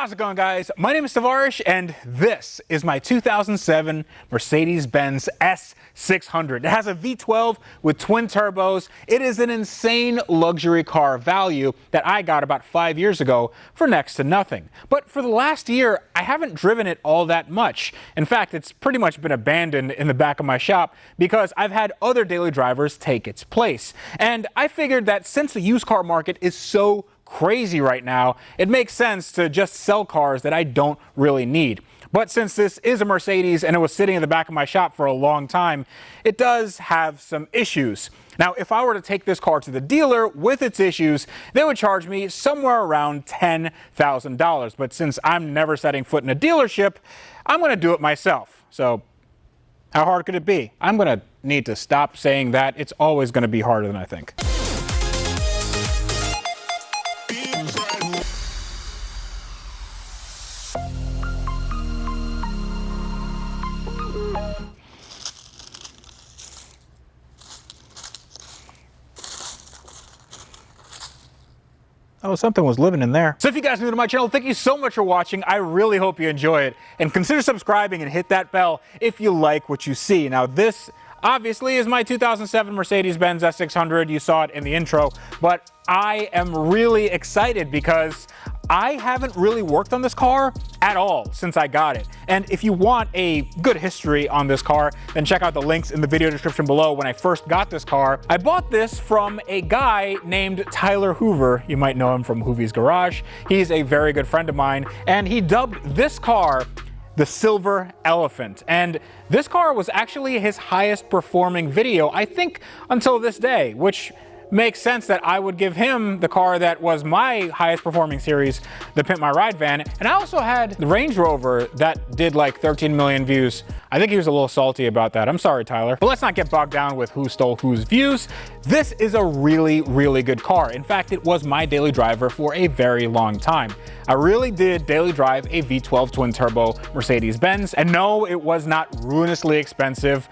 How's it going, guys? My name is Tavarish, and this is my 2007 Mercedes-Benz S600. It has a V12 with twin turbos. It is an insane luxury car value that I got about 5 years ago for next to nothing. But for the last year, I haven't driven it all that much. In fact, it's pretty much been abandoned in the back of my shop because I've had other daily drivers take its place. And I figured that since the used car market is so crazy right now, it makes sense to just sell cars that I don't really need. But since this is a Mercedes and it was sitting in the back of my shop for a long time, it does have some issues. Now, if I were to take this car to the dealer with its issues, they would charge me somewhere around $10,000. But since I'm never setting foot in a dealership, I'm going to do it myself. So how hard could it be? I'm going to need to stop saying that. It's always going to be harder than I think. Oh, something was living in there. So if you guys are new to my channel, thank you so much for watching. I really hope you enjoy it. And consider subscribing and hit that bell if you like what you see. Now, this obviously is my 2007 Mercedes-Benz S600. You saw it in the intro. But I am really excited because I haven't really worked on this car at all since I got it. And if you want a good history on this car, then check out the links in the video description below. When I first got this car, I bought this from a guy named Tyler Hoover. You might know him from Hoovy's Garage. He's a very good friend of mine, and he dubbed this car the Silver Elephant. And this car was actually his highest performing video, I think, until this day, which makes sense that I would give him the car that was my highest performing series, the Pimp My Ride van. And I also had the Range Rover that did like 13 million views. I think he was a little salty about that. I'm sorry, Tyler. But let's not get bogged down with who stole whose views. This is a really, really good car. In fact, it was my daily driver for a very long time. I really did daily drive a V12 twin turbo Mercedes-Benz. And no, it was not ruinously expensive,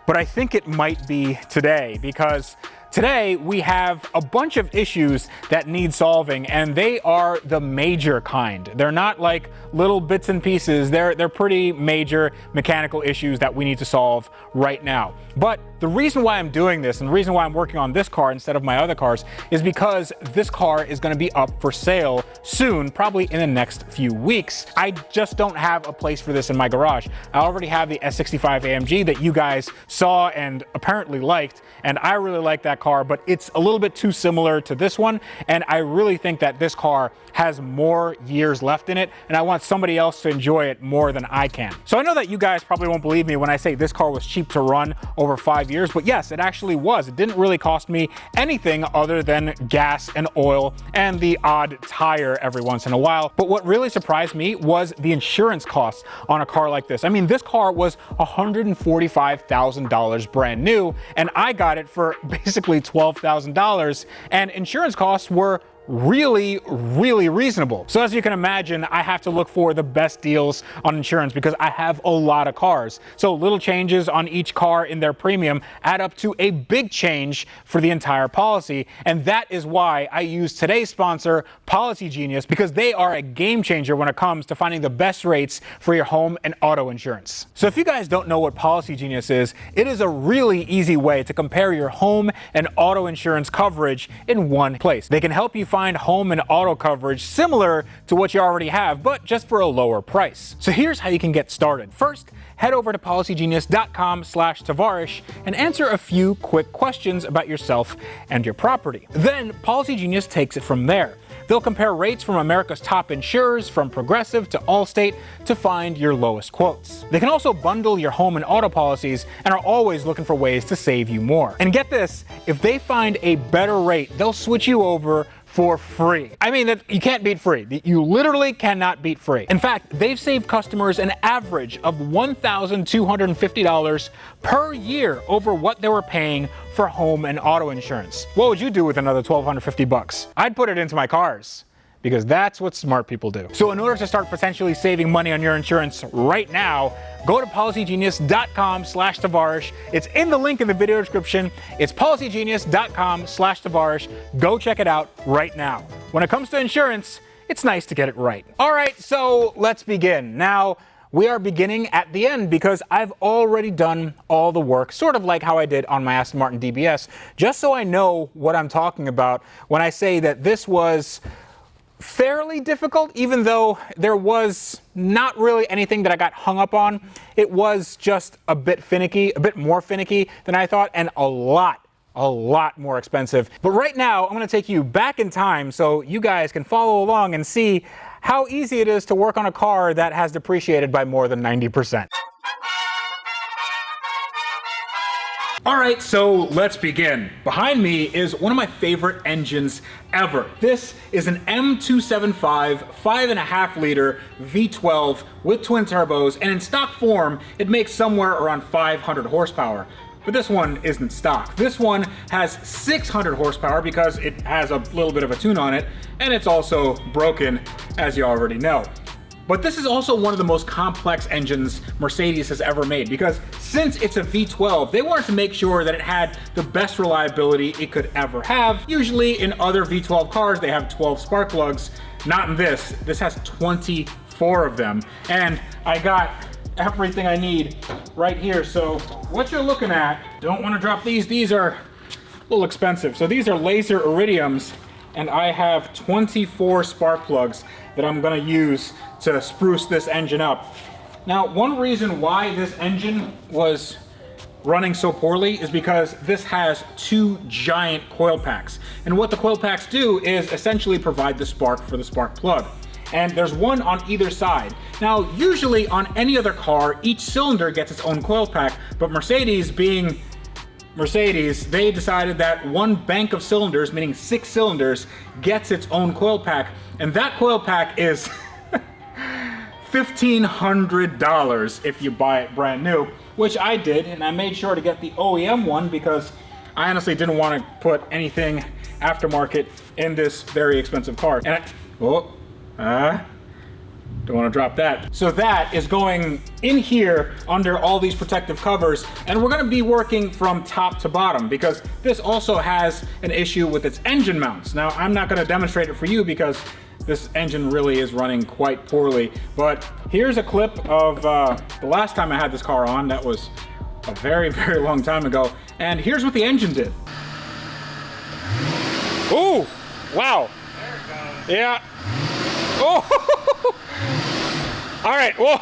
but I think it might be today, because today we have a bunch of issues that need solving, and they are the major kind. They're not like little bits and pieces. They're pretty major mechanical issues that we need to solve right now. But the reason why I'm doing this and the reason why I'm working on this car instead of my other cars is because this car is going to be up for sale soon, probably in the next few weeks. I just don't have a place for this in my garage. I already have the S65 AMG that you guys saw and apparently liked, and I really like that car, but it's a little bit too similar to this one, and I really think that this car has more years left in it, and I want somebody else to enjoy it more than I can. So I know that you guys probably won't believe me when I say this car was cheap to run over 5 years, but yes, it actually was. It didn't really cost me anything other than gas and oil and the odd tire every once in a while. But what really surprised me was the insurance costs on a car like this. I mean, this car was $145,000 brand new, and I got it for basically $12,000, and insurance costs were really, really reasonable. So as you can imagine, I have to look for the best deals on insurance because I have a lot of cars. So little changes on each car in their premium add up to a big change for the entire policy. And that is why I use today's sponsor, Policy Genius, because they are a game changer when it comes to finding the best rates for your home and auto insurance. So if you guys don't know what Policy Genius is, it is a really easy way to compare your home and auto insurance coverage in one place. They can help you find home and auto coverage similar to what you already have, but just for a lower price. So here's how you can get started. First, head over to policygenius.com/Tavarish and answer a few quick questions about yourself and your property. Then Policy Genius takes it from there. They'll compare rates from America's top insurers, from Progressive to Allstate, to find your lowest quotes. They can also bundle your home and auto policies and are always looking for ways to save you more. And get this, if they find a better rate, they'll switch you over for free. I mean, that you can't beat free. You literally cannot beat free. In fact, they've saved customers an average of $1,250 per year over what they were paying for home and auto insurance. What would you do with another $1,250? I'd put it into my cars, because that's what smart people do. So in order to start potentially saving money on your insurance right now, go to policygenius.com/Tavarish. It's in the link in the video description. It's policygenius.com/Tavarish. Go check it out right now. When it comes to insurance, it's nice to get it right. All right, so let's begin. Now, we are beginning at the end because I've already done all the work, sort of like how I did on my Aston Martin DBS, just so I know what I'm talking about when I say that this was fairly difficult, even though there was not really anything that I got hung up on. It was just a bit finicky, a bit more finicky than I thought, and a lot more expensive. But right now, I'm going to take you back in time so you guys can follow along and see how easy it is to work on a car that has depreciated by more than 90%. All right, so let's begin. Behind me is one of my favorite engines ever. This is an M275 5.5 liter V12 with twin turbos, and in stock form, it makes somewhere around 500 horsepower. But this one isn't stock. This one has 600 horsepower because it has a little bit of a tune on it, and it's also broken, as you already know. But this is also one of the most complex engines Mercedes has ever made, because since it's a V12, they wanted to make sure that it had the best reliability it could ever have. Usually in other V12 cars, they have 12 spark plugs. Not in this. This has 24 of them. And I got everything I need right here. So what you're looking at, don't want to drop these are a little expensive. So these are laser iridiums, and I have 24 spark plugs that I'm going to use to spruce this engine up. Now, one reason why this engine was running so poorly is because this has two giant coil packs. And what the coil packs do is essentially provide the spark for the spark plug. And there's one on either side. Now, usually on any other car, each cylinder gets its own coil pack, but Mercedes, being Mercedes, they decided that one bank of cylinders, meaning 6 cylinders, gets its own coil pack, and that coil pack is $1,500 if you buy it brand new, which I did, and I made sure to get the OEM one because I honestly didn't want to put anything aftermarket in this very expensive car. And don't want to drop that. So that is going in here under all these protective covers, and we're going to be working from top to bottom because this also has an issue with its engine mounts. Now, I'm not going to demonstrate it for you because this engine really is running quite poorly, but here's a clip of the last time I had this car on. That was a very, very long time ago, and here's what the engine did. Ooh, wow. There it goes. Yeah. Oh! All right, well,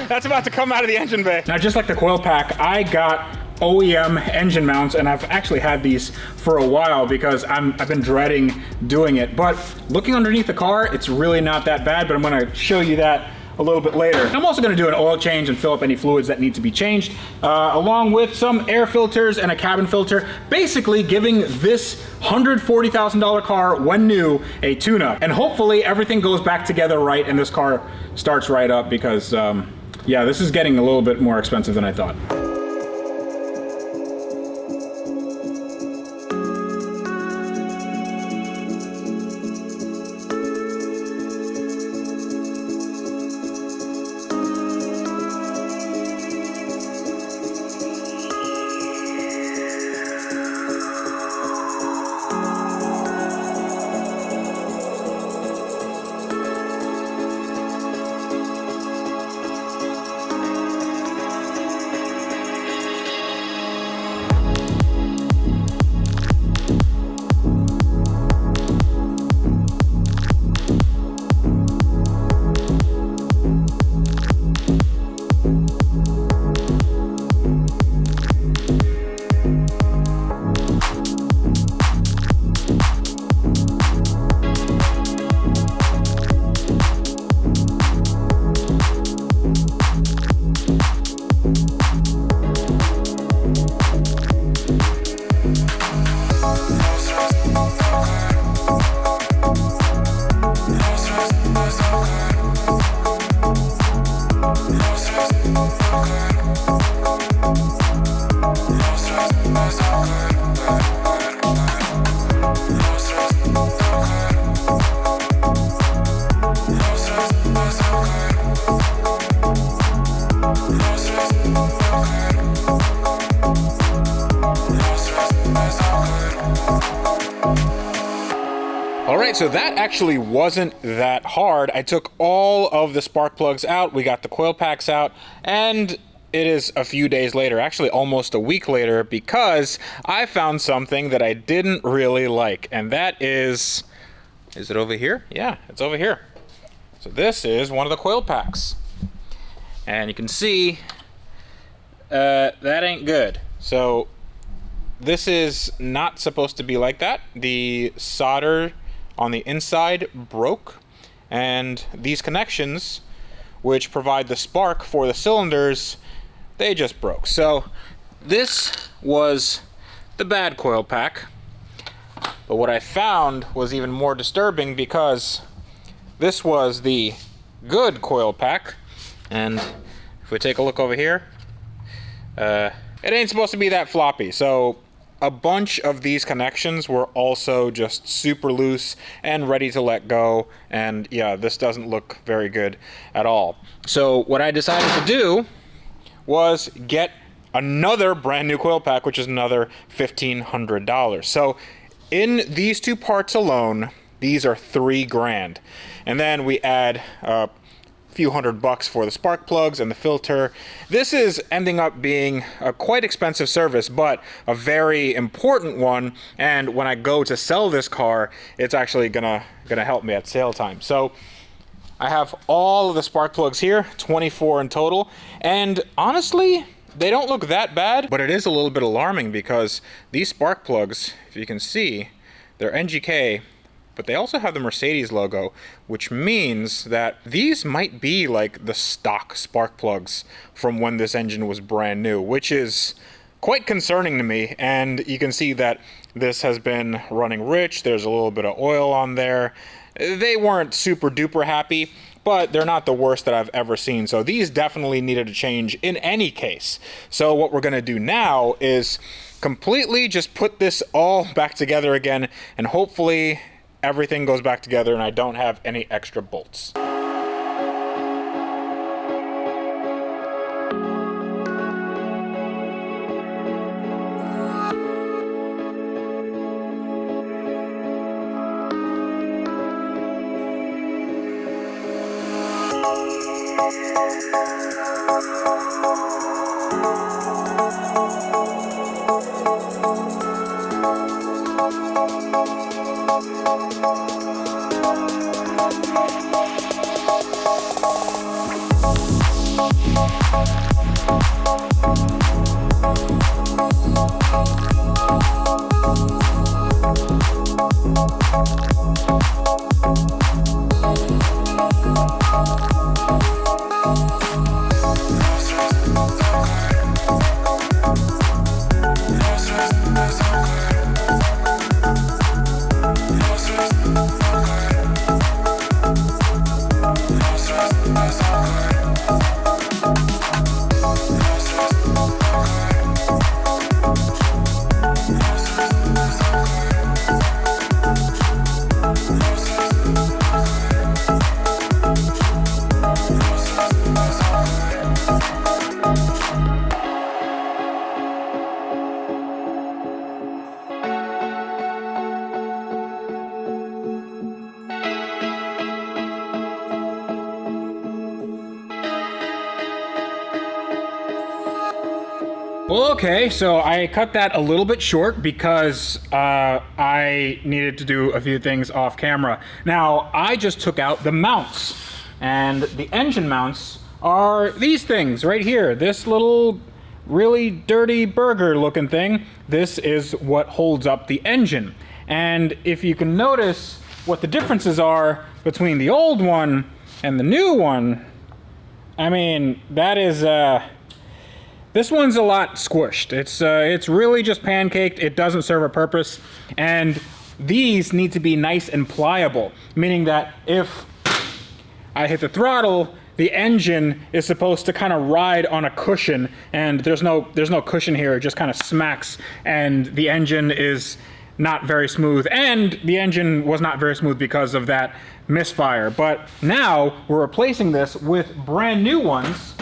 that's about to come out of the engine bay. Now, just like the coil pack, I got OEM engine mounts, and I've actually had these for a while because I've been dreading doing it. But looking underneath the car, it's really not that bad, but I'm gonna show you that a little bit later. I'm also gonna do an oil change and fill up any fluids that need to be changed, along with some air filters and a cabin filter, basically giving this $140,000 car, when new, a tune-up. And hopefully everything goes back together right and this car starts right up because, yeah, this is getting a little bit more expensive than I thought. So that actually wasn't that hard. I took all of the spark plugs out, we got the coil packs out, and it is a few days later, actually almost a week later, because I found something that I didn't really like, and that is it over here? Yeah, it's over here. So this is one of the coil packs. And you can see that ain't good. So this is not supposed to be like that. The solder on the inside broke, and these connections, which provide the spark for the cylinders, they just broke. So this was the bad coil pack. But what I found was even more disturbing, because this was the good coil pack. And if we take a look over here, it ain't supposed to be that floppy. So a bunch of these connections were also just super loose and ready to let go. And yeah, this doesn't look very good at all. So what I decided to do was get another brand new coil pack, which is another $1,500. So in these two parts alone, these are $3 grand. And then we add a few $100 for the spark plugs and the filter. This is ending up being a quite expensive service, but a very important one. And when I go to sell this car, it's actually gonna help me at sale time. So I have all of the spark plugs here, 24 in total, and honestly, they don't look that bad, but it is a little bit alarming because these spark plugs, if you can see, they're NGK, but they also have the Mercedes logo, which means that these might be like the stock spark plugs from when this engine was brand new, which is quite concerning to me. And you can see that this has been running rich. There's a little bit of oil on there. They weren't super duper happy, but they're not the worst that I've ever seen. So these definitely needed a change in any case. So what we're gonna do now is completely just put this all back together again, and hopefully everything goes back together and I don't have any extra bolts. Well, okay, so I cut that a little bit short because I needed to do a few things off camera. Now, I just took out the mounts, and the engine mounts are these things right here. This little really dirty burger looking thing, this is what holds up the engine. And if you can notice what the differences are between the old one and the new one, I mean, that is, this one's a lot squished. It's really just pancaked. It doesn't serve a purpose. And these need to be nice and pliable, meaning that if I hit the throttle, the engine is supposed to kind of ride on a cushion, and there's no cushion here. It just kind of smacks, and the engine is not very smooth, and the engine was not very smooth because of that misfire. But now we're replacing this with brand new ones.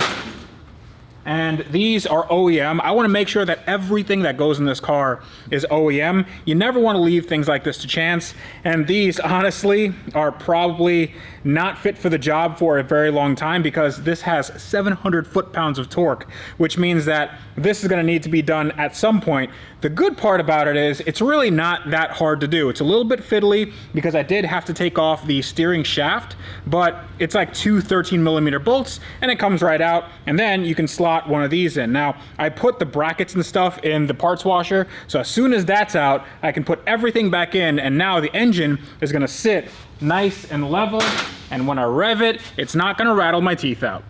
and these are OEM. I want to make sure that everything that goes in this car is OEM. You never want to leave things like this to chance, and these honestly are probably not fit for the job for a very long time because this has 700 foot-pounds of torque, which means that this is going to need to be done at some point. The good part about it is it's really not that hard to do. It's a little bit fiddly because I did have to take off the steering shaft, but it's like two 13mm bolts and it comes right out, and then you can slot one of these in. Now, I put the brackets and stuff in the parts washer, so as soon as that's out, I can put everything back in, and now the engine is going to sit nice and level, and when I rev it, it's not going to rattle my teeth out.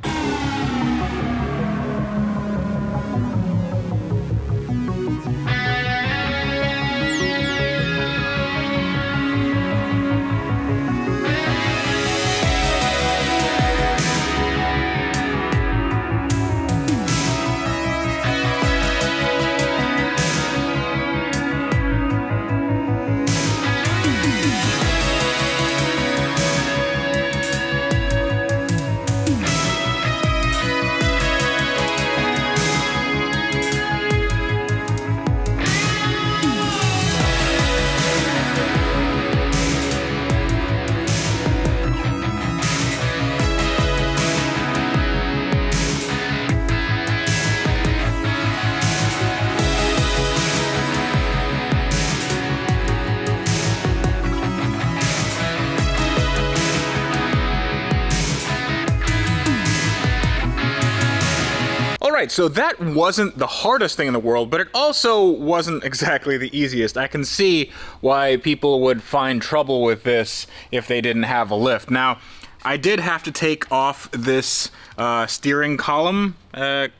Alright, so that wasn't the hardest thing in the world, but it also wasn't exactly the easiest. I can see why people would find trouble with this if they didn't have a lift. Now, I did have to take off this steering column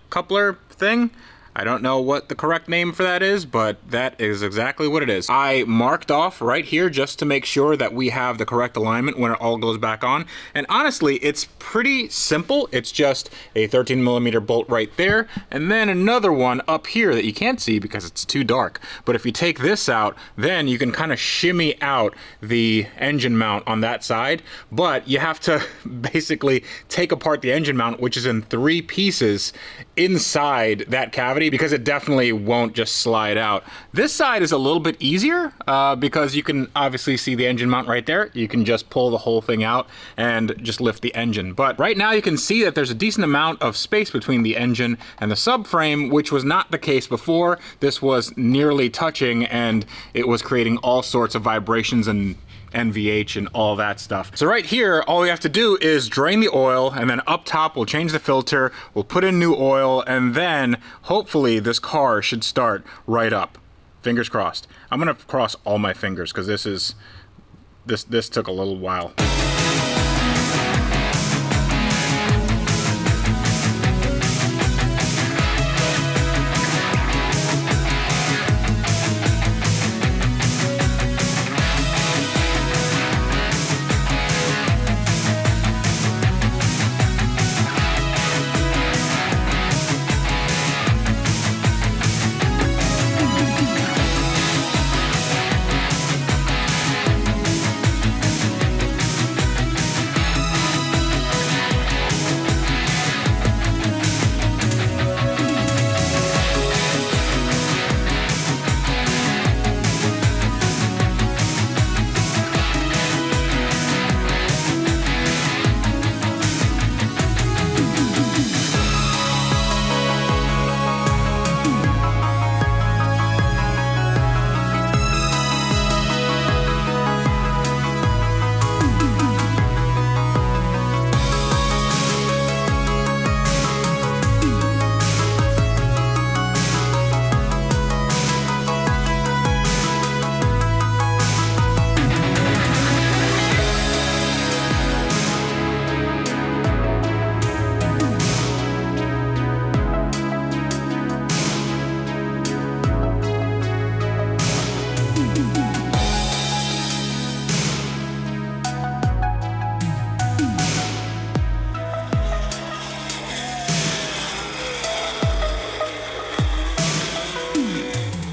coupler thing. I don't know what the correct name for that is, but that is exactly what it is. I marked off right here just to make sure that we have the correct alignment when it all goes back on. And honestly, it's pretty simple. It's just a 13mm bolt right there, and then another one up here that you can't see because it's too dark. But if you take this out, then you can kind of shimmy out the engine mount on that side. But you have to basically take apart the engine mount, which is in 3 pieces inside that cavity, because it definitely won't just slide out. This side is a little bit easier because you can obviously see the engine mount right there. You can just pull the whole thing out and just lift the engine. But right now you can see that there's a decent amount of space between the engine and the subframe, which was not the case before. This was nearly touching and it was creating all sorts of vibrations and NVH and all that stuff. So right here, all we have to do is drain the oil, and then up top we'll change the filter, we'll put in new oil, and then hopefully this car should start right up. Fingers crossed. I'm gonna cross all my fingers because this took a little while.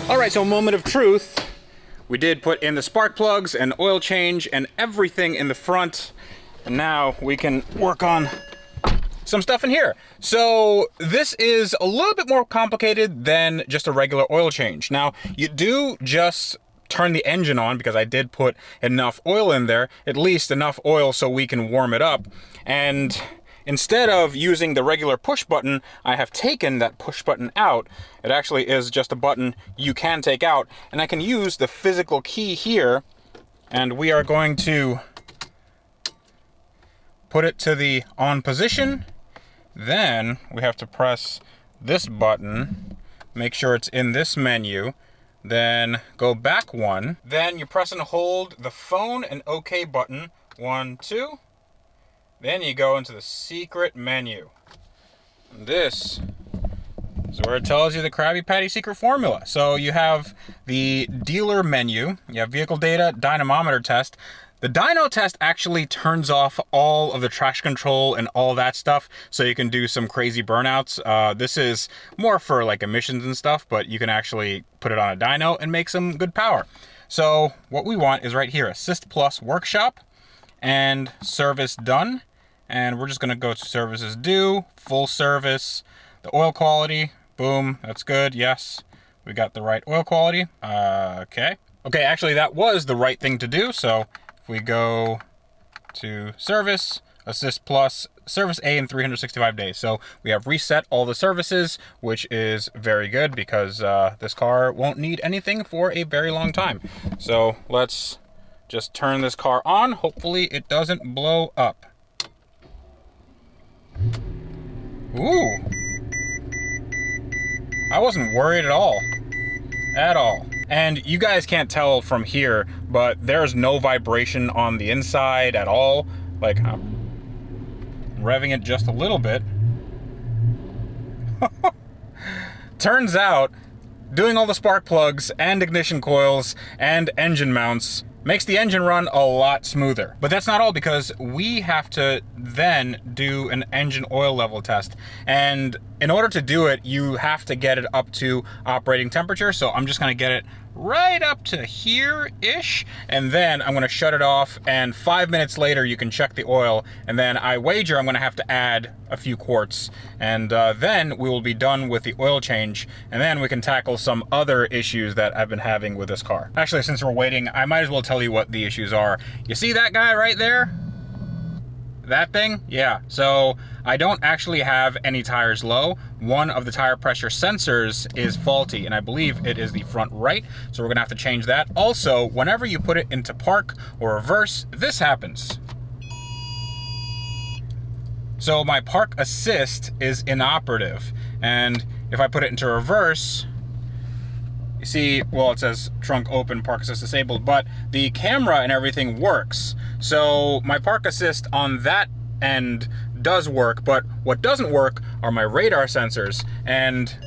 All right, so moment of truth. We did put in the spark plugs and oil change and everything in the front. And now we can work on some stuff in here. So this is a little bit more complicated than just a regular oil change. Now, you do just turn the engine on, because I did put enough oil in there, at least enough oil so we can warm it up. And instead of using the regular push button, I have taken that push button out. It actually is just a button you can take out, and I can use the physical key here, and we are going to put it to the on position. Then we have to press this button, make sure it's in this menu, then go back one. Then you press and hold the phone and OK button, 1, 2. Then you go into the secret menu. This is where it tells you the Krabby Patty secret formula. So you have the dealer menu, you have vehicle data, dynamometer test. The dyno test actually turns off all of the traction control and all that stuff, so you can do some crazy burnouts. This is more for like emissions and stuff, but you can actually put it on a dyno and make some good power. So what we want is right here, Assist Plus Workshop and Service Done. And we're just gonna go to Services Due, Full Service, the oil quality, boom, that's good, yes. We got the right oil quality, okay. Okay, actually that was the right thing to do, so if we go to Service, Assist Plus, Service A in 365 days. So we have reset all the services, which is very good because this car won't need anything for a very long time. So let's just turn this car on. Hopefully it doesn't blow up. Ooh. I wasn't worried at all. At all. And you guys can't tell from here, but there's no vibration on the inside at all. Like, I'm revving it just a little bit. Turns out, doing all the spark plugs and ignition coils and engine mounts makes the engine run a lot smoother. But that's not all, because we have to then do an engine oil level test. And in order to do it, you have to get it up to operating temperature. So I'm just gonna get it right up to here-ish, and then I'm gonna shut it off, and 5 minutes later you can check the oil, and then I wager I'm gonna have to add a few quarts, and then we will be done with the oil change, and then we can tackle some other issues that I've been having with this car. Actually, since we're waiting, I might as well tell you what the issues are. You see that guy right there? That thing? Yeah, so I don't actually have any tires low. One of the tire pressure sensors is faulty, and I believe it is the front right, so we're gonna have to change that. Also, whenever you put it into park or reverse, this happens. So my park assist is inoperative, and if I put it into reverse, you see, well, it says trunk open, park assist disabled, but the camera and everything works. So my park assist on that end does work, but what doesn't work are my radar sensors. And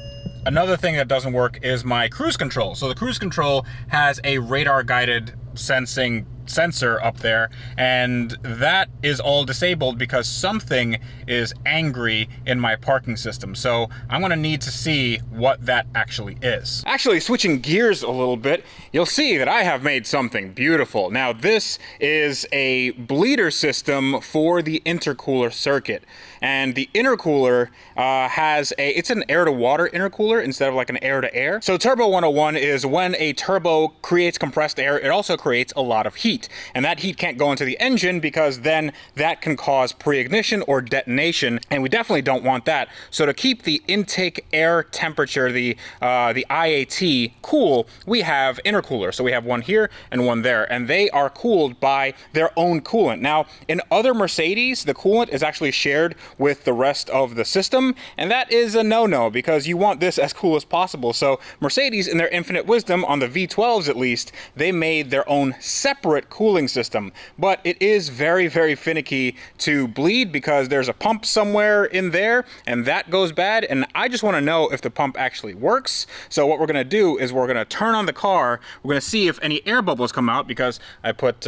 another thing that doesn't work is my cruise control. So the cruise control has a radar guided sensor up there, and that is all disabled because something is angry in my parking system. So I'm gonna need to see what that actually is. Actually, switching gears a little bit, you'll see that I have made something beautiful. Now, this is a bleeder system for the intercooler circuit. And the intercooler it's an air to water intercooler instead of like an air to air. So Turbo 101 is when a turbo creates compressed air, it also creates a lot of heat. And that heat can't go into the engine because then that can cause pre-ignition or detonation, and we definitely don't want that. So to keep the intake air temperature, the IAT, cool, we have intercoolers. So we have one here and one there, and they are cooled by their own coolant. Now, in other Mercedes, the coolant is actually shared with the rest of the system, and that is a no-no because you want this as cool as possible. So Mercedes, in their infinite wisdom, on the V12s at least, they made their own separate cooling system. But it is very, very finicky to bleed because there's a pump somewhere in there, and that goes bad, and I just want to know if the pump actually works. So what we're going to do is we're going to turn on the car, we're going to see if any air bubbles come out because I put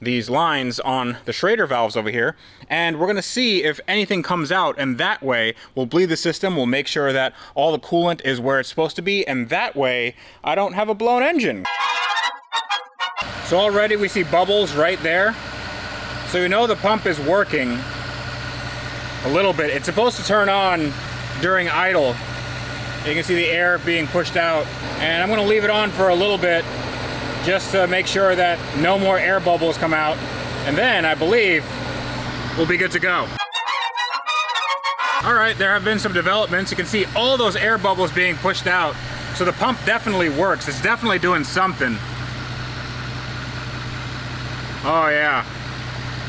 these lines on the Schrader valves over here, and we're gonna see if anything comes out, and that way we'll bleed the system, we'll make sure that all the coolant is where it's supposed to be, and that way I don't have a blown engine. So already we see bubbles right there, so you know the pump is working. a little bit. It's supposed to turn on during idle. You can see the air being pushed out, and I'm gonna leave it on for a little bit just to make sure that no more air bubbles come out, and then I believe we'll be good to go. All right, there have been some developments. You can see all those air bubbles being pushed out, so the pump definitely works. It's definitely doing something. Oh yeah,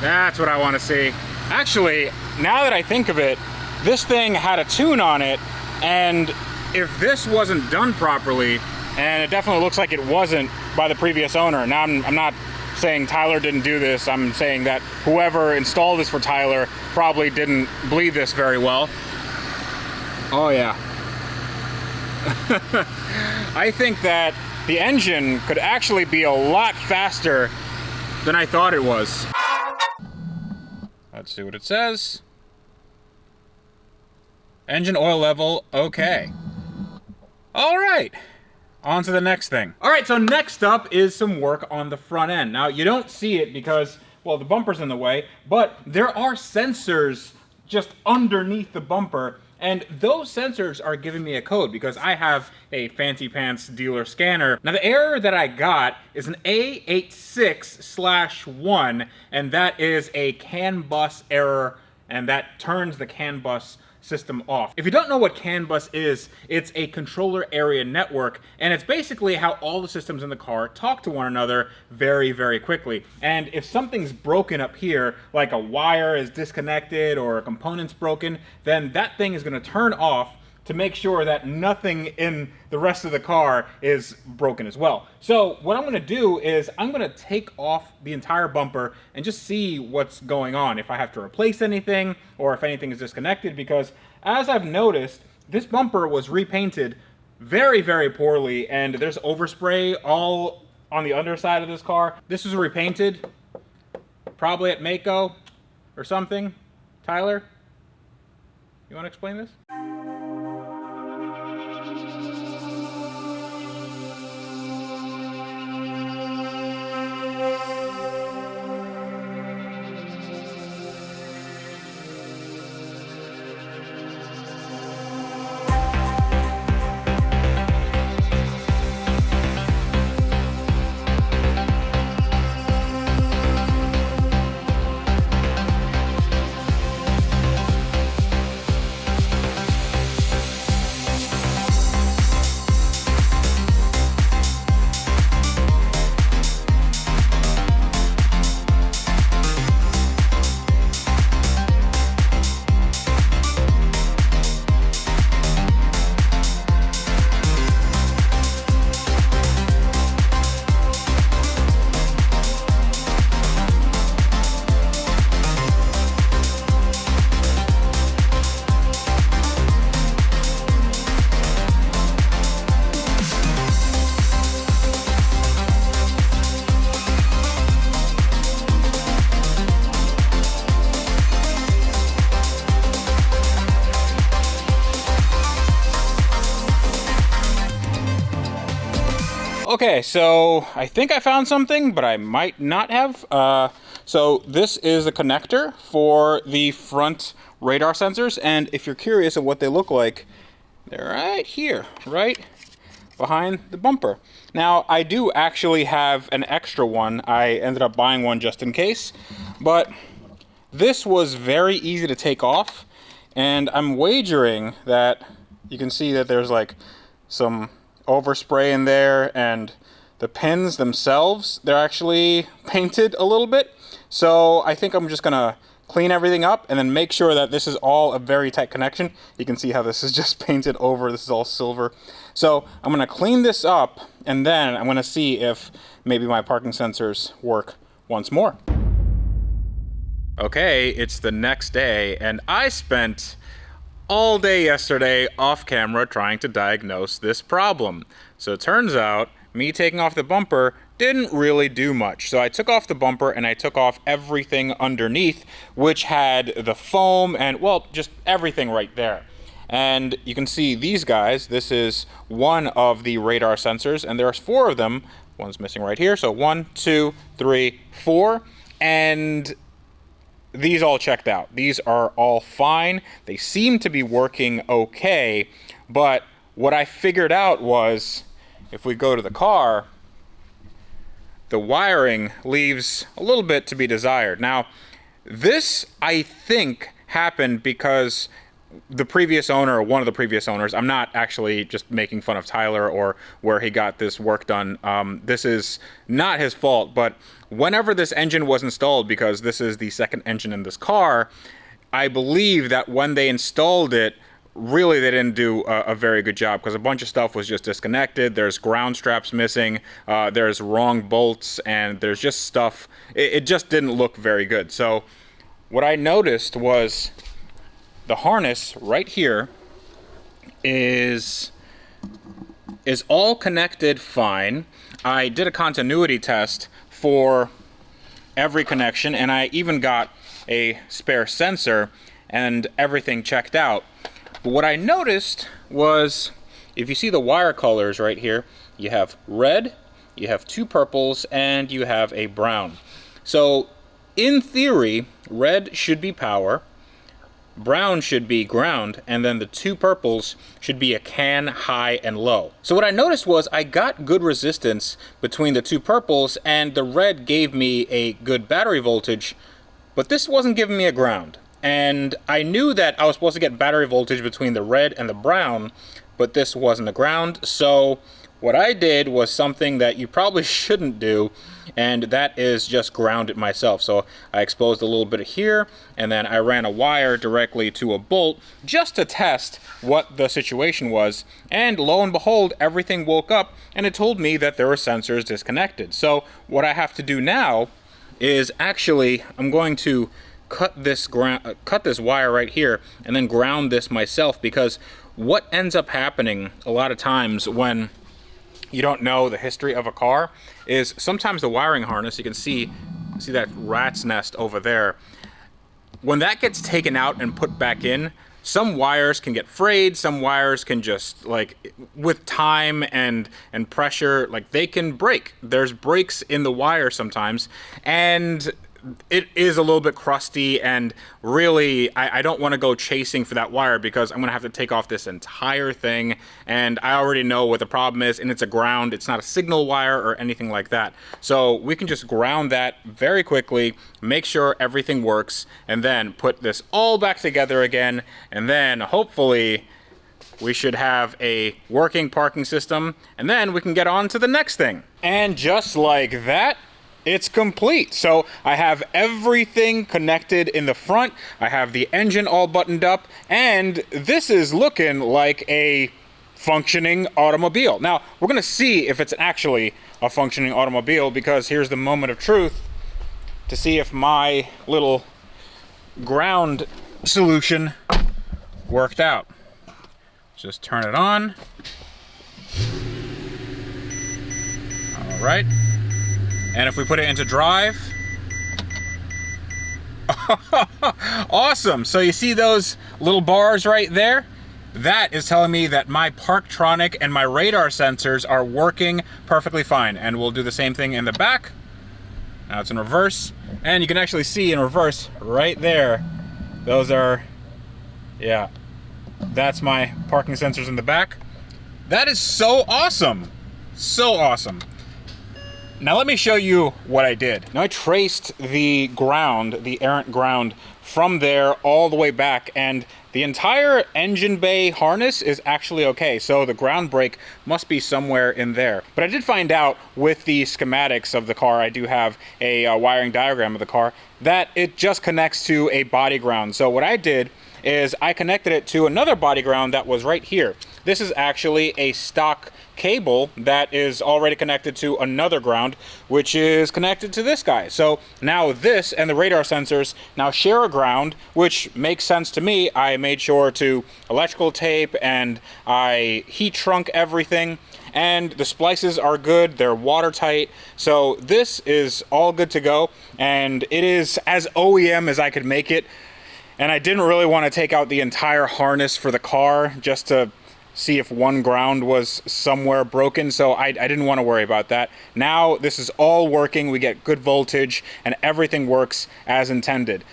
that's what I want to see. Actually, now that I think of it, this thing had a tune on it, and if this wasn't done properly, and it definitely looks like it wasn't by the previous owner. Now I'm not saying Tyler didn't do this, I'm saying that whoever installed this for Tyler probably didn't bleed this very well. Oh yeah. I think that the engine could actually be a lot faster than I thought it was. Let's see what it says. Engine oil level, okay. All right, on to the next thing. All right, so next up is some work on the front end. Now, you don't see it because, well, the bumper's in the way, but there are sensors just underneath the bumper, and those sensors are giving me a code because I have a fancy pants dealer scanner. Now, the error that I got is an A86/1, and that is a CAN bus error, and that turns the CAN bus system off. If you don't know what CAN bus is, it's a controller area network, and it's basically how all the systems in the car talk to one another very, very quickly. And if something's broken up here, like a wire is disconnected or a component's broken, then that thing is going to turn off to make sure that nothing in the rest of the car is broken as well. So what I'm gonna do is I'm gonna take off the entire bumper and just see what's going on, if I have to replace anything or if anything is disconnected, because as I've noticed, this bumper was repainted very, very poorly, and there's overspray all on the underside of this car. This was repainted probably at Mako or something. Tyler, you wanna explain this? Okay, so I think I found something, but I might not have. So this is the connector for the front radar sensors, and if you're curious of what they look like, they're right here, right behind the bumper. Now, I do actually have an extra one. I ended up buying one just in case, but this was very easy to take off, and I'm wagering that you can see that there's like some overspray in there, and the pins themselves, they're actually painted a little bit. So I think I'm just gonna clean everything up and then make sure that this is all a very tight connection. You can see how this is just painted over, this is all silver. So I'm gonna clean this up, and then I'm gonna see if maybe my parking sensors work once more. Okay, it's the next day, and I spent all day yesterday off camera trying to diagnose this problem. So it turns out me taking off the bumper didn't really do much. So I took off the bumper and I took off everything underneath, which had the foam and, well, just everything right there. And you can see these guys. This is one of the radar sensors, and there's 4 of them. One's missing right here. So 1, 2, 3, 4. And these all checked out. These are all fine. They seem to be working okay, but what I figured out was, if we go to the car, the wiring leaves a little bit to be desired. Now, this, I think, happened because the previous owner, or one of the previous owners, I'm not actually just making fun of Tyler or where he got this work done. This is not his fault, but whenever this engine was installed, because this is the second engine in this car, I believe that when they installed it, really they didn't do a very good job, because a bunch of stuff was just disconnected. There's ground straps missing, there's wrong bolts, and there's just stuff. It just didn't look very good. So what I noticed was the harness right here is all connected fine. I did a continuity test for every connection, and I even got a spare sensor, and everything checked out. But what I noticed was, if you see the wire colors right here, you have red, you have two purples, and you have a brown. So in theory, red should be power, brown should be ground, and then the two purples should be a can, high, and low. So what I noticed was I got good resistance between the two purples, and the red gave me a good battery voltage, but this wasn't giving me a ground. And I knew that I was supposed to get battery voltage between the red and the brown, but this wasn't a ground. So what I did was something that you probably shouldn't do, and that is just ground it myself. So I exposed a little bit of here, and then I ran a wire directly to a bolt just to test what the situation was. And lo and behold, everything woke up, and it told me that there were sensors disconnected. So what I have to do now is actually, I'm going to cut this wire right here and then ground this myself, because what ends up happening a lot of times when you don't know the history of a car is sometimes the wiring harness, you can see that rat's nest over there, when that gets taken out and put back in, some wires can get frayed, some wires can just, like, with time and pressure, like, they can break. There's breaks in the wire sometimes, and it is a little bit crusty, and really I don't want to go chasing for that wire, because I'm gonna have to take off this entire thing, and I already know what the problem is, and it's a ground. It's not a signal wire or anything like that. So we can just ground that very quickly, make sure everything works, and then put this all back together again, and then hopefully we should have a working parking system, and then we can get on to the next thing. And just like that, it's complete. So I have everything connected in the front. I have the engine all buttoned up, and this is looking like a functioning automobile. Now, we're gonna see if it's actually a functioning automobile, because here's the moment of truth to see if my little ground solution worked out. Just turn it on. All right. And if we put it into drive, awesome. So you see those little bars right there? That is telling me that my Parktronic and my radar sensors are working perfectly fine. And we'll do the same thing in the back. Now it's in reverse. And you can actually see in reverse right there. Those are, yeah, that's my parking sensors in the back. That is so awesome. So awesome. Now let me show you what I did. Now I traced the ground, the errant ground, from there all the way back, and the entire engine bay harness is actually okay. So the ground break must be somewhere in there. But I did find out with the schematics of the car, I do have a wiring diagram of the car, that it just connects to a body ground. So what I did is I connected it to another body ground that was right here. This is actually a stock cable that is already connected to another ground, which is connected to this guy. So now this and the radar sensors now share a ground, which makes sense to me. I made sure to electrical tape, and I heat shrunk everything, and the splices are good, they're watertight. So this is all good to go, and it is as OEM as I could make it. And I didn't really want to take out the entire harness for the car just to see if one ground was somewhere broken, so I didn't want to worry about that. Now this is all working, we get good voltage, and everything works as intended.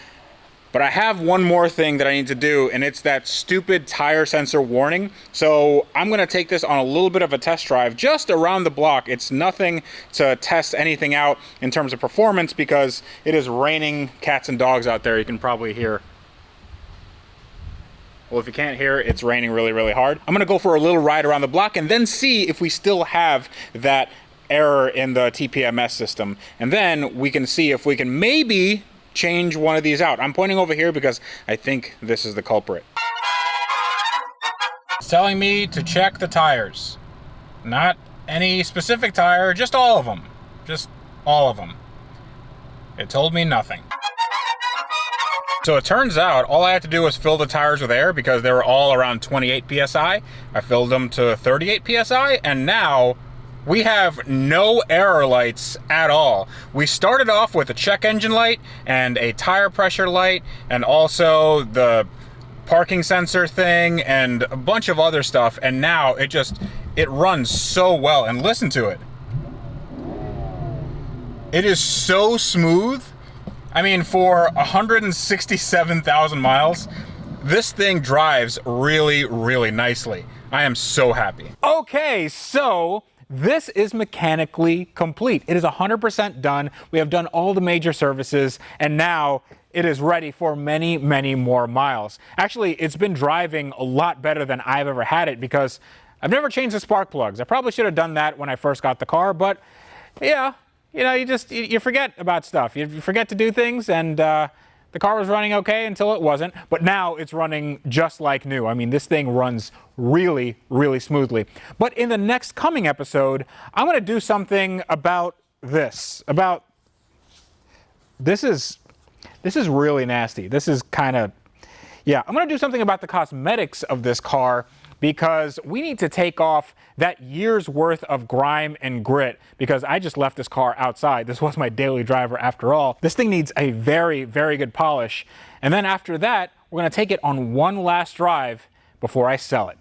But I have one more thing that I need to do, and it's that stupid tire sensor warning. So I'm gonna take this on a little bit of a test drive just around the block. It's nothing to test anything out in terms of performance because it is raining cats and dogs out there. You can probably hear. Well, if you can't hear, it's raining really, really hard. I'm gonna go for a little ride around the block and then see if we still have that error in the TPMS system. And then we can see if we can maybe change one of these out. I'm pointing over here because I think this is the culprit. It's telling me to check the tires. Not any specific tire, just all of them. Just all of them. It told me nothing. So it turns out all I had to do was fill the tires with air because they were all around 28 PSI. I filled them to 38 PSI, and now we have no error lights at all. We started off with a check engine light and a tire pressure light and also the parking sensor thing and a bunch of other stuff, and now it runs so well. And listen to it. It is so smooth. I mean, for 167,000 miles, this thing drives really, really nicely. I am so happy. Okay, so this is mechanically complete. It is 100% done. We have done all the major services, and now it is ready for many, many more miles. Actually, it's been driving a lot better than I've ever had it because I've never changed the spark plugs. I probably should have done that when I first got the car, but yeah, you know, you forget about stuff. You forget to do things, and the car was running okay until it wasn't, but now it's running just like new. I mean, this thing runs really, really smoothly. But in the next coming episode, I'm gonna do something about this. This is really nasty. This is kind of, yeah, I'm gonna do something about the cosmetics of this car because we need to take off that year's worth of grime and grit because I just left this car outside. This was my daily driver after all. This thing needs a very, very good polish. And then after that, we're gonna take it on one last drive before I sell it.